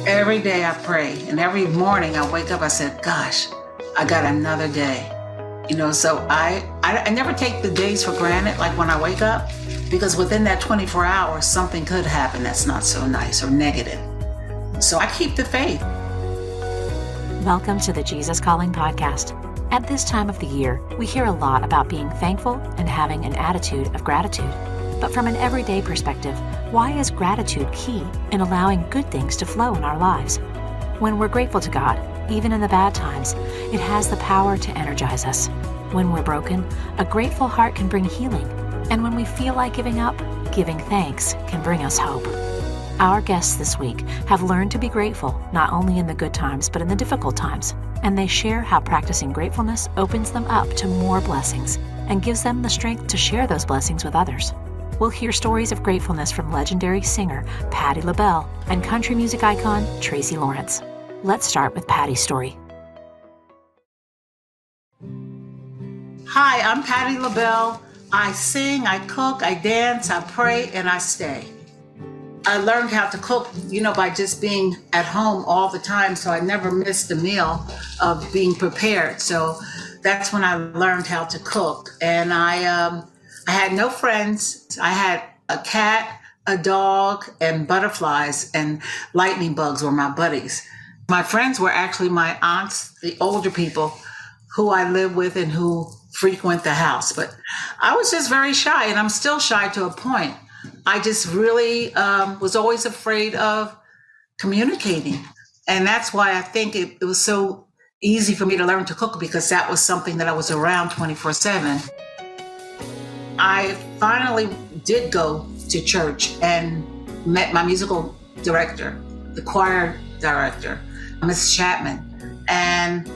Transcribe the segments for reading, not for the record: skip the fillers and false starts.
Every day I pray, and every morning I wake up, I said, gosh, I got another day. So I never take the days for granted, like when I wake up, because within that 24 hours, something could happen that's not so nice or negative. So I keep the faith. Welcome to the Jesus Calling Podcast. At this time of the year, we hear a lot about being thankful and having an attitude of gratitude. But from an everyday perspective, why is gratitude key in allowing good things to flow in our lives? When we're grateful to God, even in the bad times, it has the power to energize us. When we're broken, a grateful heart can bring healing. And when we feel like giving up, giving thanks can bring us hope. Our guests this week have learned to be grateful, not only in the good times, but in the difficult times. And they share how practicing gratefulness opens them up to more blessings and gives them the strength to share those blessings with others. We'll hear stories of gratefulness from legendary singer Patti LaBelle and country music icon Tracy Lawrence. Let's start with Patti's story. Hi, I'm Patti LaBelle. I sing, I cook, I dance, I pray, and I stay. I learned how to cook, by just being at home all the time, so I never missed a meal of being prepared. So that's when I learned how to cook. And I had no friends. I had a cat, a dog, and butterflies, and lightning bugs were my buddies. My friends were actually my aunts, the older people who I live with and who frequent the house. But I was just very shy, and I'm still shy to a point. I just really was always afraid of communicating. And that's why I think it was so easy for me to learn to cook, because that was something that I was around 24/7. I finally did go to church and met my musical director, the choir director, Miss Chapman. And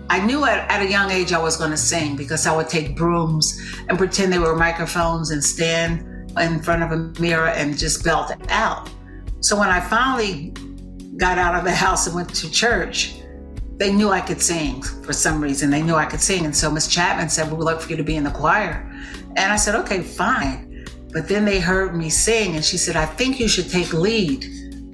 I knew at a young age I was going to sing, because I would take brooms and pretend they were microphones and stand in front of a mirror and just belt it out. So when I finally got out of the house and went to church, they knew I could sing for some reason. They knew I could sing. And so Miss Chapman said, we would like for you to be in the choir. And I said, okay, fine. But then they heard me sing, and she said, I think you should take lead.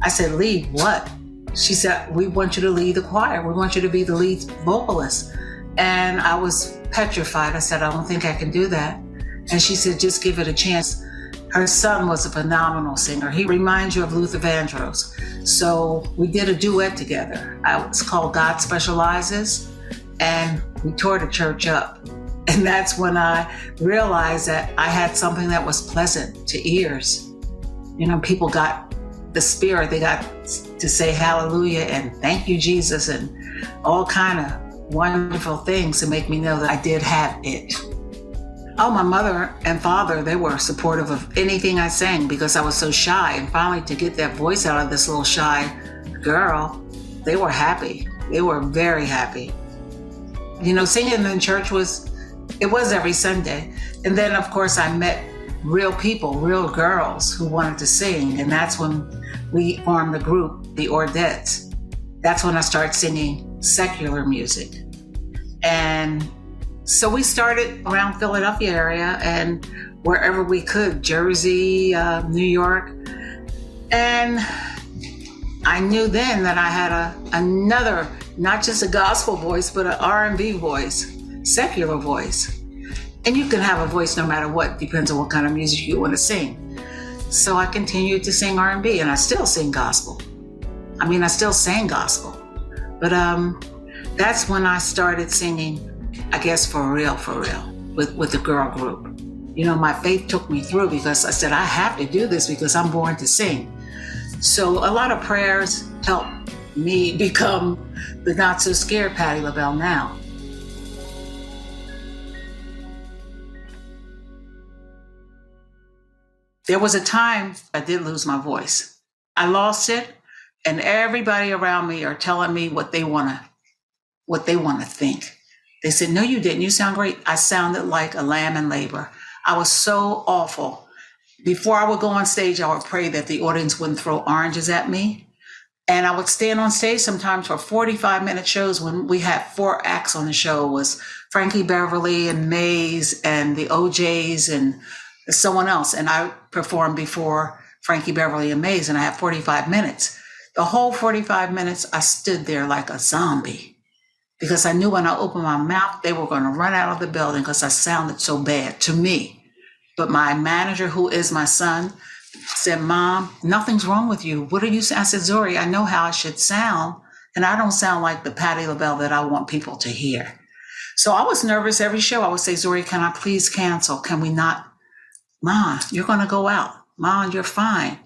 I said, lead what? She said, we want you to lead the choir. We want you to be the lead vocalist. And I was petrified. I said, I don't think I can do that. And she said, just give it a chance. Her son was a phenomenal singer. He reminds you of Luther Vandross. So we did a duet together. It's called God Specializes, and we tore the church up. And that's when I realized that I had something that was pleasant to ears. People got the spirit. They got to say hallelujah and thank you, Jesus, and all kind of wonderful things to make me know that I did have it. Oh, my mother and father, they were supportive of anything I sang, because I was so shy. And finally, to get that voice out of this little shy girl, they were happy. They were very happy. Singing in church was every Sunday. And then, of course, I met real people, real girls who wanted to sing. And that's when we formed the group, the Ordettes. That's when I started singing secular music. And so we started around Philadelphia area and wherever we could, Jersey, New York. And I knew then that I had another, not just a gospel voice, but an R&B voice, secular voice. And you can have a voice no matter what, depends on what kind of music you want to sing. So I continued to sing R&B, and I still sing gospel. I still sang gospel. But that's when I started singing, I guess for real, with the girl group. My faith took me through, because I said, I have to do this because I'm born to sing. So a lot of prayers helped me become the not so scared Patti LaBelle now. There was a time I did lose my voice. I lost it, and everybody around me are telling me what they want to think. They said, no, you didn't. You sound great. I sounded like a lamb in labor. I was so awful. Before I would go on stage, I would pray that the audience wouldn't throw oranges at me. And I would stand on stage sometimes for 45-minute shows when we had 4 acts on the show. It was Frankie Beverly and Mays and the OJs and someone else. And I performed before Frankie Beverly and Mays, and I had 45 minutes. The whole 45 minutes, I stood there like a zombie because I knew when I opened my mouth, they were going to run out of the building because I sounded so bad to me. But my manager, who is my son, said, Mom, nothing's wrong with you. What are you saying? I said, Zori, I know how I should sound, and I don't sound like the Patti LaBelle that I want people to hear. So I was nervous every show. I would say, Zori, can I please cancel? Can we not? Mom, you're going to go out. Mom, you're fine.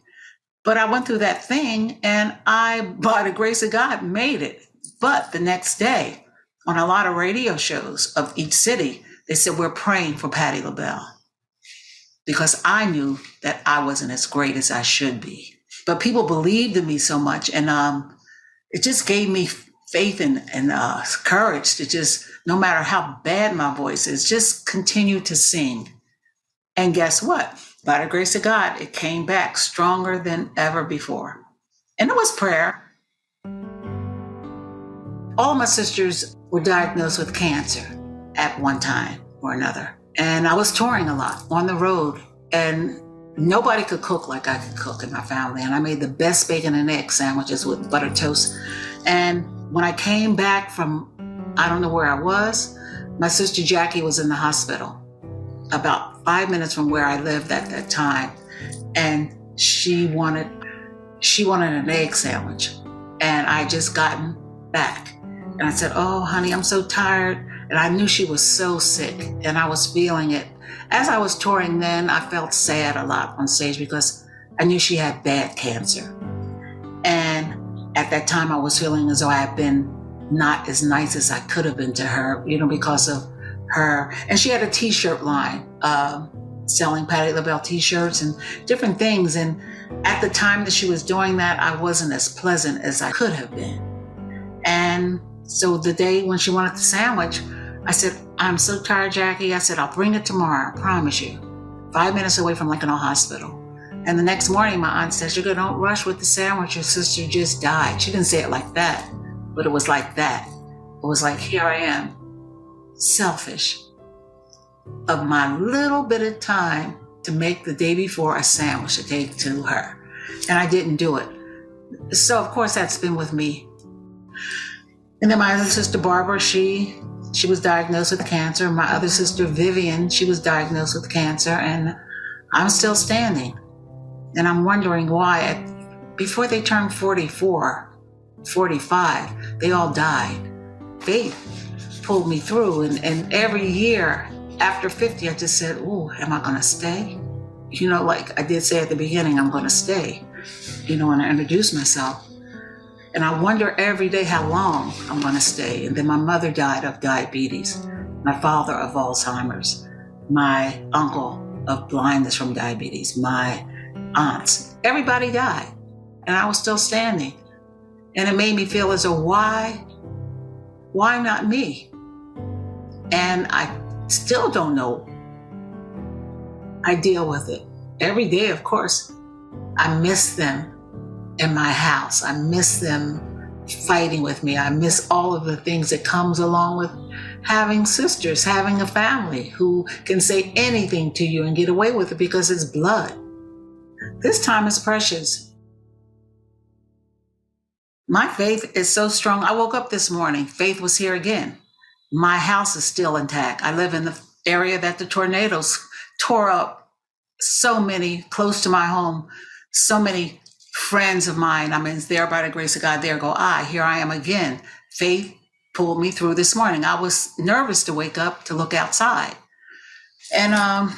But I went through that thing, and I, by the grace of God, made it. But the next day, on a lot of radio shows of each city, they said, we're praying for Patti LaBelle, because I knew that I wasn't as great as I should be. But people believed in me so much, and it just gave me faith and courage to just, no matter how bad my voice is, just continue to sing. And guess what? By the grace of God, it came back stronger than ever before. And it was prayer. All of my sisters were diagnosed with cancer at one time or another. And I was touring a lot on the road, and nobody could cook like I could cook in my family. And I made the best bacon and egg sandwiches with butter toast. And when I came back from, I don't know where I was, my sister Jackie was in the hospital about 5 minutes from where I lived at that time. And she wanted an egg sandwich. And I just gotten back. And I said, oh, honey, I'm so tired. And I knew she was so sick, and I was feeling it. As I was touring then, I felt sad a lot on stage because I knew she had bad cancer. And at that time, I was feeling as though I had been not as nice as I could have been to her, because of her. And she had a t-shirt line, selling Patti LaBelle t-shirts and different things. And at the time that she was doing that, I wasn't as pleasant as I could have been. And so the day when she wanted the sandwich, I said, I'm so tired, Jackie. I said, I'll bring it tomorrow, I promise you. 5 minutes away from Lincoln Hospital. And the next morning, my aunt said, Sugar, don't rush with the sandwich. Your sister just died. She didn't say it like that, but it was like that. It was like, here I am, selfish, of my little bit of time to make the day before a sandwich to take to her. And I didn't do it. So, of course, that's been with me. And then my other sister, Barbara, she was diagnosed with cancer. My other sister, Vivian, she was diagnosed with cancer, and I'm still standing. And I'm wondering why. Before they turned 44, 45, they all died. Faith pulled me through. And every year after 50, I just said, oh, am I going to stay? Like I did say at the beginning, I'm going to stay, and I introduced myself. And I wonder every day how long I'm going to stay. And then my mother died of diabetes, my father of Alzheimer's, my uncle of blindness from diabetes, my aunts. Everybody died, and I was still standing. And it made me feel as though, why not me? And I still don't know. I deal with it every day, of course. I miss them in my house. I miss them fighting with me. I miss all of the things that comes along with having sisters, having a family who can say anything to you and get away with it because it's blood. This time is precious. My faith is so strong. I woke up this morning, faith was here again. My house is still intact. I live in the area that the tornadoes tore up. So many close to my home, so many friends of mine. It's there by the grace of God. There go I. Here I am again. Faith pulled me through this morning. I was nervous to wake up to look outside. And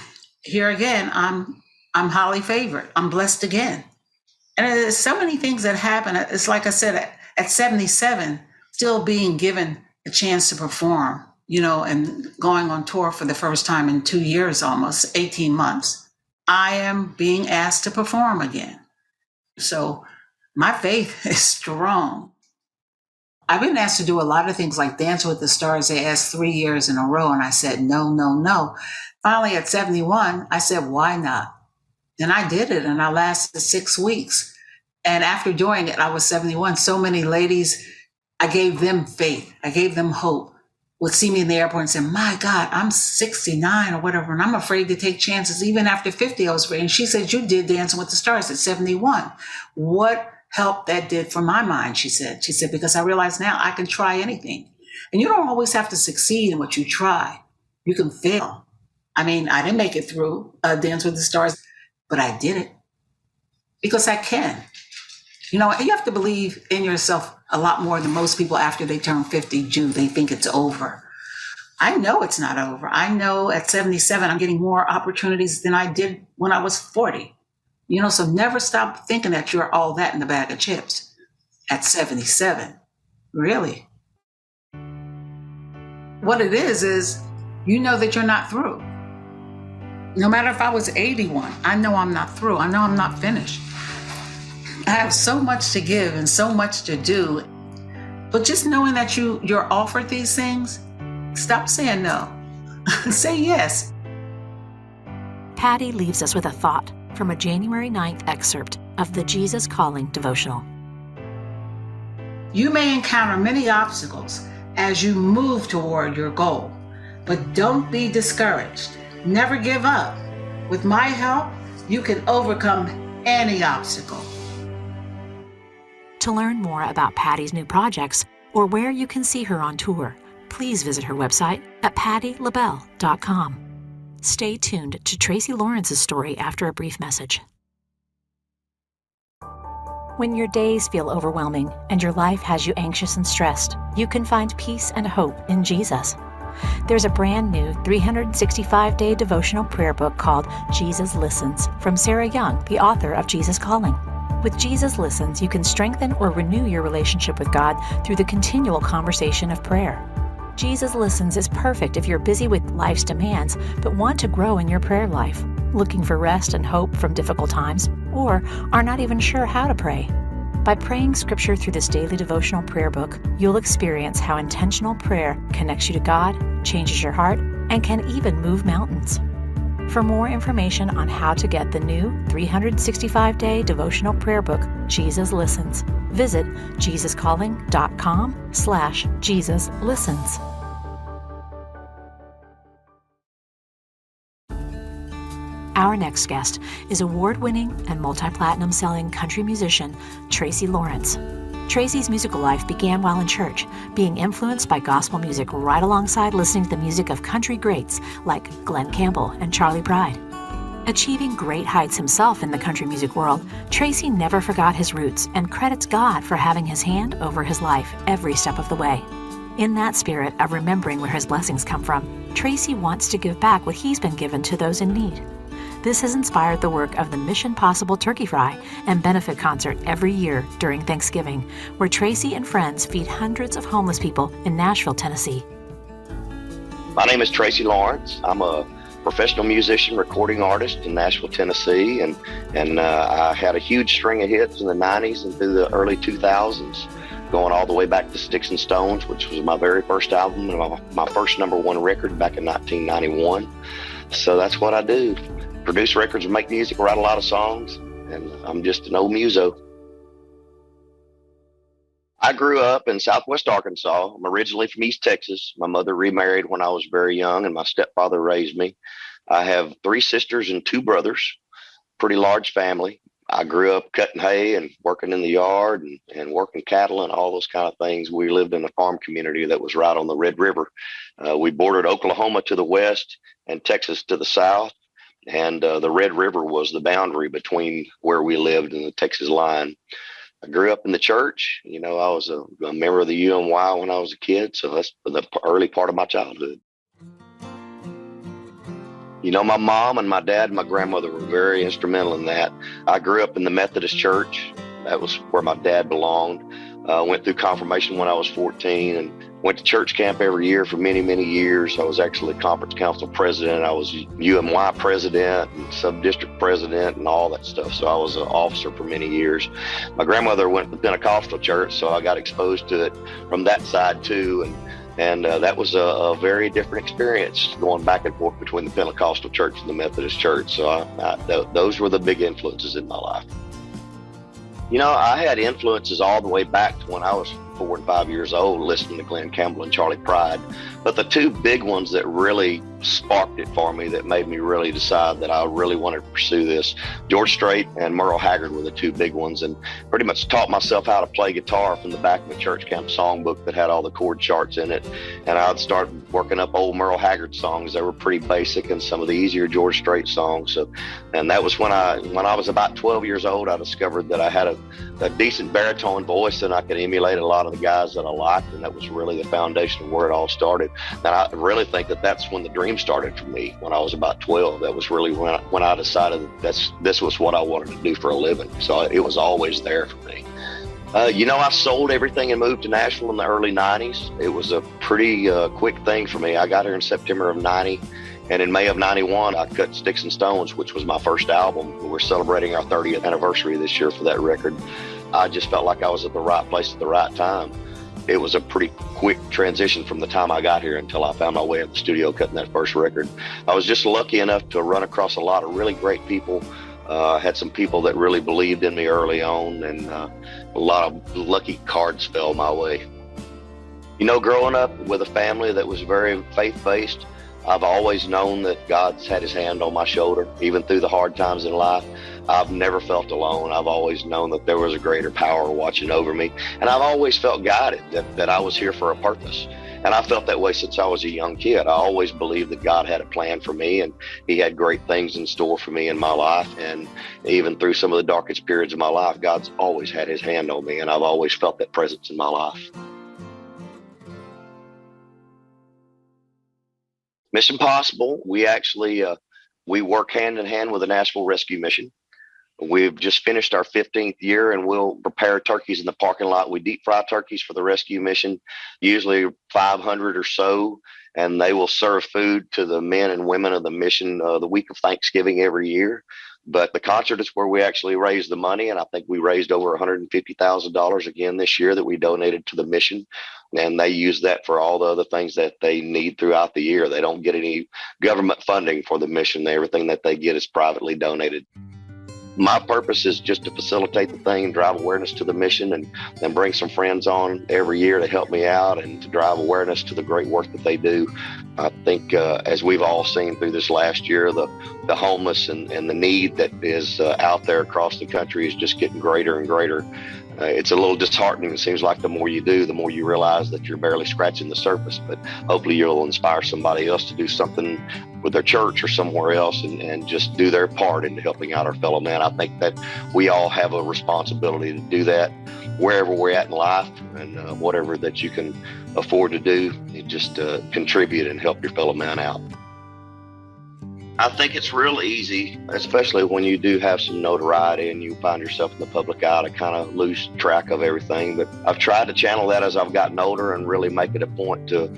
here again, I'm highly favored. I'm blessed again. And there's so many things that happen. It's like I said, at 77, still being given a chance to perform, and going on tour for the first time in 2 years, almost 18 months. I am being asked to perform again. So my faith is strong. I've been asked to do a lot of things like Dance with the Stars. They asked 3 years in a row, and I said, no, no, no. Finally, at 71, I said, why not? And I did it, and I lasted 6 weeks. And after doing it, I was 71. So many ladies, I gave them faith. I gave them hope. Would see me in the airport and say, my God, I'm 69 or whatever, and I'm afraid to take chances. Even after 50, I was afraid. And she said, you did Dancing with the Stars at 71. What help that did for my mind, she said. She said, because I realize now I can try anything. And you don't always have to succeed in what you try. You can fail. I mean, I didn't make it through Dance with the Stars, but I did it because I can. You know, you have to believe in yourself a lot more than most people after they turn 50 do. They think it's over. I know it's not over. I know at 77, I'm getting more opportunities than I did when I was 40. You know, so never stop thinking that you're all that in the bag of chips at 77. Really. What it is you know that you're not through. No matter if I was 81, I know I'm not through. I know I'm not finished. I have so much to give and so much to do. But just knowing that you're offered these things, stop saying no. Say yes. Patti leaves us with a thought from a January 9th excerpt of the Jesus Calling Devotional. You may encounter many obstacles as you move toward your goal, but don't be discouraged. Never give up. With my help, you can overcome any obstacle. To learn more about Patti's new projects or where you can see her on tour, please visit her website at pattilabelle.com. Stay tuned to Tracy Lawrence's story after a brief message. When your days feel overwhelming and your life has you anxious and stressed, you can find peace and hope in Jesus. There's a brand new 365-day devotional prayer book called Jesus Listens from Sarah Young, the author of Jesus Calling. With Jesus Listens, you can strengthen or renew your relationship with God through the continual conversation of prayer. Jesus Listens is perfect if you're busy with life's demands but want to grow in your prayer life, looking for rest and hope from difficult times, or are not even sure how to pray. By praying scripture through this daily devotional prayer book, you'll experience how intentional prayer connects you to God, changes your heart, and can even move mountains. For more information on how to get the new 365-day devotional prayer book, Jesus Listens, visit jesuscalling.com/JesusListens. Our next guest is award-winning and multi-platinum selling country musician Tracy Lawrence. Tracy's musical life began while in church, being influenced by gospel music right alongside listening to the music of country greats like Glenn Campbell and Charlie Pride. Achieving great heights himself in the country music world, Tracy never forgot his roots and credits God for having his hand over his life every step of the way. In that spirit of remembering where his blessings come from, Tracy wants to give back what he's been given to those in need. This has inspired the work of the Mission Possible Turkey Fry and benefit concert every year during Thanksgiving, where Tracy and friends feed hundreds of homeless people in Nashville, Tennessee. My name is Tracy Lawrence. I'm a professional musician, recording artist in Nashville, Tennessee, and I had a huge string of hits in the 90s and through the early 2000s, going all the way back to Sticks and Stones, which was my very first album and my first number one record back in 1991. So that's what I do. Produce records, make music, write a lot of songs, and I'm just an old muso. I grew up in Southwest Arkansas. I'm originally from East Texas. My mother remarried when I was very young, and my stepfather raised me. I have 3 sisters and 2 brothers, pretty large family. I grew up cutting hay and working in the yard and working cattle and all those kind of things. We lived in a farm community that was right on the Red River. We bordered Oklahoma to the west and Texas to the south. And the Red River was the boundary between where we lived and the Texas line. I grew up in the church. You know, I was a member of the UMY when I was a kid. So that's the early part of my childhood. You know, my mom and my dad and my grandmother were very instrumental in that. I grew up in the Methodist church. That was where my dad belonged. Went through confirmation when I was 14 and went to church camp every year for many, many years. I was actually conference council president. I was UMY president and sub-district president and all that stuff. So I was an officer for many years. My grandmother went to the Pentecostal church, so I got exposed to it from that side too. And that was a very different experience going back and forth between the Pentecostal church and the Methodist church. So those were the big influences in my life. You know, I had influences all the way back to when I was 4 and 5 years old, listening to Glenn Campbell and Charlie Pride. But the two big ones that really sparked it for me, that made me really decide that I really wanted to pursue this, George Strait and Merle Haggard were the two big ones, and pretty much taught myself how to play guitar from the back of a church camp songbook that had all the chord charts in it. And I'd start working up old Merle Haggard songs that were pretty basic and some of the easier George Strait songs. So, and that was when I was about 12 years old, I discovered that I had a decent baritone voice and I could emulate a lot of the guys that I liked, and that was really the foundation of where it all started. And I really think that that's when the dream started for me, when I was about 12. That was really when I decided that this was what I wanted to do for a living. So it was always there for me. I sold everything and moved to Nashville in the early 90s. It was a pretty quick thing for me. I got here in September of 90. And in May of 91, I cut Sticks and Stones, which was my first album. We're celebrating our 30th anniversary this year for that record. I just felt like I was at the right place at the right time. It was a pretty quick transition from the time I got here until I found my way in the studio cutting that first record. I was just lucky enough to run across a lot of really great people. Had some people that really believed in me early on, and a lot of lucky cards fell my way. Growing up with a family that was very faith-based, I've always known that God's had his hand on my shoulder, even through the hard times in life. I've never felt alone. I've always known that there was a greater power watching over me. And I've always felt guided, that I was here for a purpose. And I felt that way since I was a young kid. I always believed that God had a plan for me, and he had great things in store for me in my life. And even through some of the darkest periods of my life, God's always had his hand on me, and I've always felt that presence in my life. Mission Possible, we actually we work hand in hand with the Nashville Rescue Mission. We've just finished our 15th year, and we'll prepare turkeys in the parking lot. We deep fry turkeys for the rescue mission, usually 500 or so, and they will serve food to the men and women of the mission the week of Thanksgiving every year. But the concert is where we actually raise the money, and I think we raised over $150,000 again this year that we donated to the mission, and they use that for all the other things that they need throughout the year. They don't get any government funding for the mission. Everything that they get is privately donated. My purpose is just to facilitate the thing, drive awareness to the mission, and bring some friends on every year to help me out and to drive awareness to the great work that they do. I think as we've all seen through this last year, the homeless and the need that is out there across the country is just getting greater and greater. It's a little disheartening. It seems like the more you do, the more you realize that you're barely scratching the surface. But hopefully you'll inspire somebody else to do something with their church or somewhere else and just do their part in helping out our fellow man. I think that we all have a responsibility to do that wherever we're at in life, and whatever that you can afford to do, you just contribute and help your fellow man out. I think it's real easy, especially when you do have some notoriety and you find yourself in the public eye, to kind of lose track of everything. But I've tried to channel that as I've gotten older and really make it a point to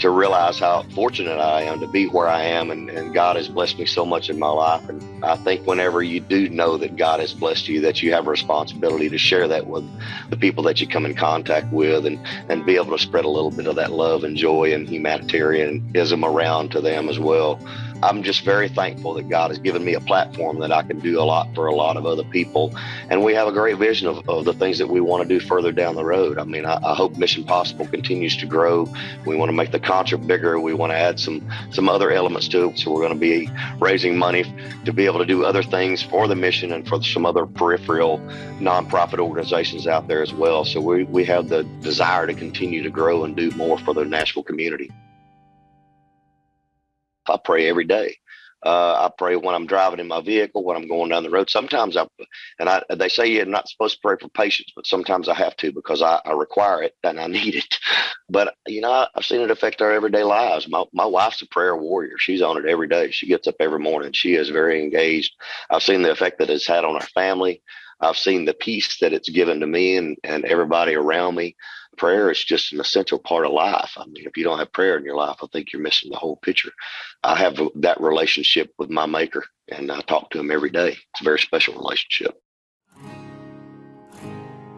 realize how fortunate I am to be where I am, and God has blessed me so much in my life. And I think whenever you do know that God has blessed you, that you have a responsibility to share that with the people that you come in contact with, and be able to spread a little bit of that love and joy and humanitarianism around to them as well. I'm just very thankful that God has given me a platform that I can do a lot for a lot of other people. And we have a great vision of the things that we want to do further down the road. I mean, I hope Mission Possible continues to grow. We want to make the concert bigger. We want to add some other elements to it. So we're going to be raising money to be able to do other things for the mission and for some other peripheral nonprofit organizations out there as well. So we have the desire to continue to grow and do more for the Nashville community. I pray every day. I pray when I'm driving in my vehicle, when I'm going down the road. Sometimes they say you're not supposed to pray for patience, but sometimes I have to, because I require it and I need it. But, I've seen it affect our everyday lives. My wife's a prayer warrior. She's on it every day. She gets up every morning. She is very engaged. I've seen the effect that it's had on our family. I've seen the peace that it's given to me and everybody around me. Prayer is just an essential part of life. I mean, if you don't have prayer in your life, I think you're missing the whole picture. I have that relationship with my Maker, and I talk to him every day. It's a very special relationship.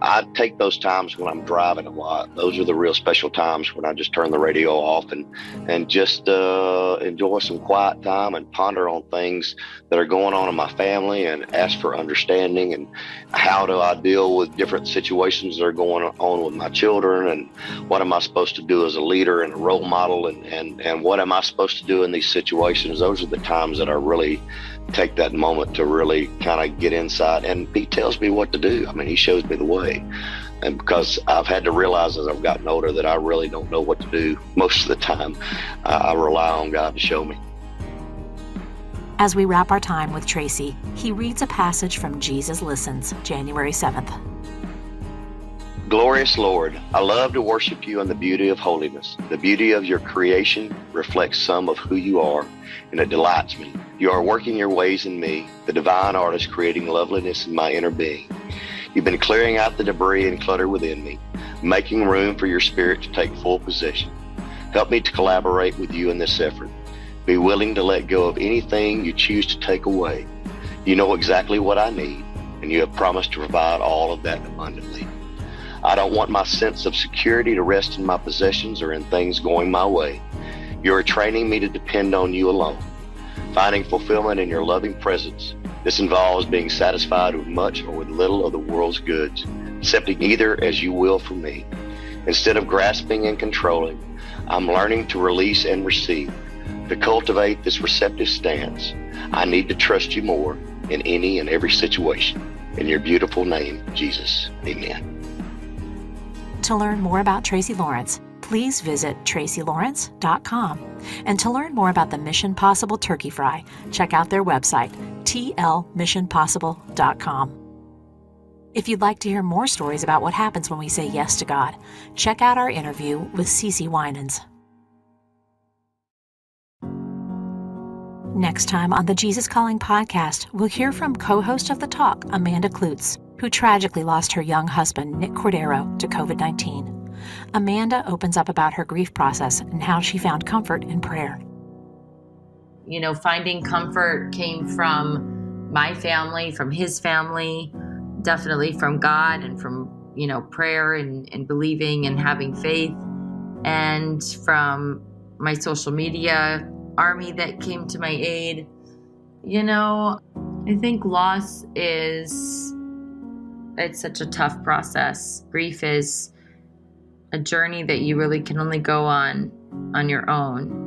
I take those times when I'm driving a lot. Those are the real special times when I just turn the radio off and just enjoy some quiet time and ponder on things that are going on in my family and ask for understanding, and how do I deal with different situations that are going on with my children, and what am I supposed to do as a leader and a role model, and what am I supposed to do in these situations. Those are the times that I really take that moment to really kind of get inside, and he tells me what to do. I mean, he shows me the way. And because I've had to realize as I've gotten older that I really don't know what to do most of the time, I rely on God to show me. As we wrap our time with Tracy, he reads a passage from Jesus Listens, January 7th. Glorious Lord, I love to worship you in the beauty of holiness. The beauty of your creation reflects some of who you are, and it delights me. You are working your ways in me, the divine artist creating loveliness in my inner being. You've been clearing out the debris and clutter within me, making room for your spirit to take full possession. Help me to collaborate with you in this effort. Be willing to let go of anything you choose to take away. You know exactly what I need, and you have promised to provide all of that abundantly. I don't want my sense of security to rest in my possessions or in things going my way. You are training me to depend on you alone, finding fulfillment in your loving presence. This involves being satisfied with much or with little of the world's goods, accepting either as you will for me. Instead of grasping and controlling, I'm learning to release and receive. To cultivate this receptive stance, I need to trust you more in any and every situation. In your beautiful name, Jesus. Amen. To learn more about Tracy Lawrence, please visit tracylawrence.com. And to learn more about the Mission Possible Turkey Fry, check out their website, tlmissionpossible.com. If you'd like to hear more stories about what happens when we say yes to God, check out our interview with Cece Winans. Next time on the Jesus Calling podcast, we'll hear from co-host of The Talk, Amanda Klutz, who tragically lost her young husband, Nick Cordero, to COVID-19. Amanda opens up about her grief process and how she found comfort in prayer. You know, finding comfort came from my family, from his family, definitely from God, and from, you know, prayer and believing and having faith, and from my social media army that came to my aid. You know, I think loss it's such a tough process. Grief is a journey that you really can only go on your own.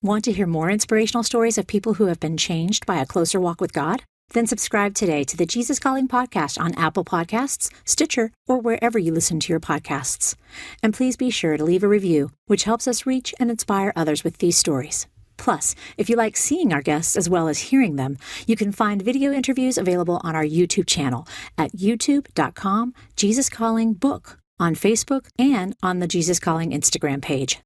Want to hear more inspirational stories of people who have been changed by a closer walk with God? Then subscribe today to the Jesus Calling podcast on Apple Podcasts, Stitcher, or wherever you listen to your podcasts. And please be sure to leave a review, which helps us reach and inspire others with these stories. Plus, if you like seeing our guests as well as hearing them, you can find video interviews available on our YouTube channel at youtube.com/JesusCallingBook, on Facebook, and on the Jesus Calling Instagram page.